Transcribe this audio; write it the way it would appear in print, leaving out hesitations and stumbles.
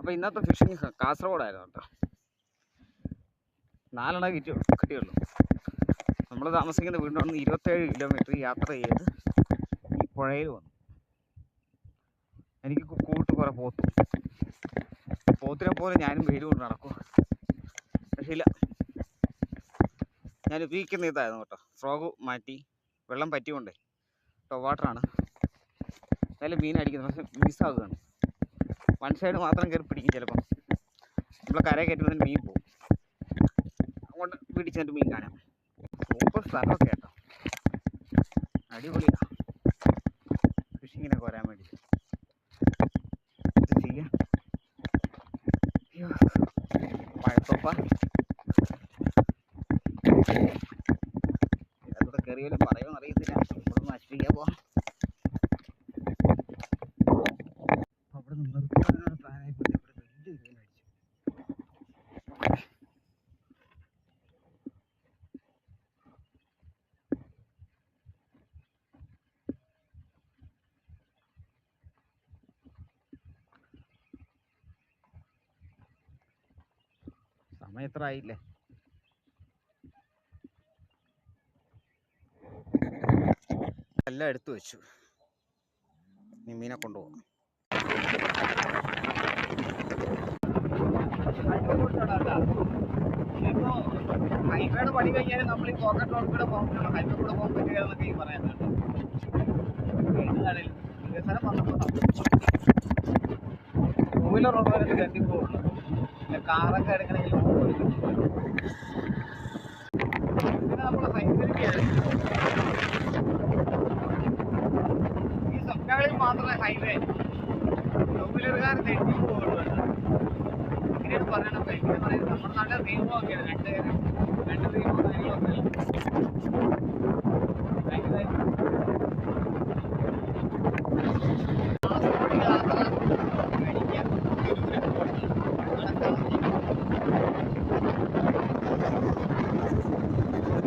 അപ്പോൾ ഇന്നത്തെ ഫിഷിങ് കാസർഗോഡായിരുന്നു കേട്ടോ. 4 കിട്ടിയുള്ളൂ. നമ്മൾ താമസിക്കുന്ന വീടിൻ്റെ നിന്ന് 27 കിലോമീറ്റർ യാത്ര ചെയ്ത് ഈ പുഴയിൽ വന്നു. എനിക്ക് കൂട്ട് കുറേ പോത്തിനെ പോലെ ഞാനും വെയിൽ കൊണ്ട് നടക്കും. പക്ഷേ ഇല്ല, ഞാൻ ഉപയോഗിക്കുന്ന ഇതായിരുന്നു കേട്ടോ. ഫ്രോഗ് മാറ്റി വെള്ളം പറ്റിക്കൊണ്ടേ വാട്ടറാണ്. എന്തായാലും മീൻ അടിക്കുന്നത്, പക്ഷേ മിസ്സാകുകയാണ്. വൺ സൈഡ് മാത്രം കയറി പിടിക്കും. ചിലപ്പം നമ്മൾ കര കയറ്റുന്നതിന് മീൻ പോകും. അങ്ങോട്ട് പിടിച്ചിട്ട് മീൻ കാണാം. സൂപ്പർ സ്ഥലമൊക്കെ കേട്ടോ, അടിപൊളിയാണ് ഫിഷിങ്ങിനൊക്കെ വരാൻ വേണ്ടി. ഇത് ചെയ്യാം. പഴത്തൊപ്പ ഇതൊക്കെ കയറിയാലും പറയുമെന്ന് അറിയത്തില്ല. ഇവിടെ നശിപ്പിക്കാൻ പോവാം. അവിടെ നിർത്താനുള്ള പ്ലാനായിപ്പോയി. ഇവിടെ വലിയ മീൻ അടിച്ചു. സമയം എത്ര ആയില്ലേ? എല്ലാം എടുത്തു വെച്ചു. നീ മീനെ കൊണ്ടുപോകാം. ഹൈവേയുടെ പണി കഴിഞ്ഞാൽ നമ്മൾ ഈ പോക്കറ്റ് റോഡ് കൂടെ പോകാൻ പറ്റില്ല. ഹൈവേ കൂടെ പോകാൻ പറ്റില്ല എന്നൊക്കെ ഈ പറയുന്നുണ്ട്. വികസനം വന്നപ്പോൾ 2 വീലർ റോഡ് കണ്ടി പോകുള്ളൂ. പിന്നെ കാറൊക്കെ എടുക്കണമെങ്കിൽ പിന്നെ നമ്മൾ ഹൈവേയിലേക്കാണ്. ഈ സ്വപ്നങ്ങളിൽ മാത്രമേ ഹൈവേ 2 വീലറുകാരൻ തെറ്റി പോകുള്ളൂ. ഇങ്ങനെയാണ് പറയണത്. ഇങ്ങനെ പറയുന്നത് നമ്മുടെ നാട്ടിലെ നിയമമൊക്കെയാണ്. 2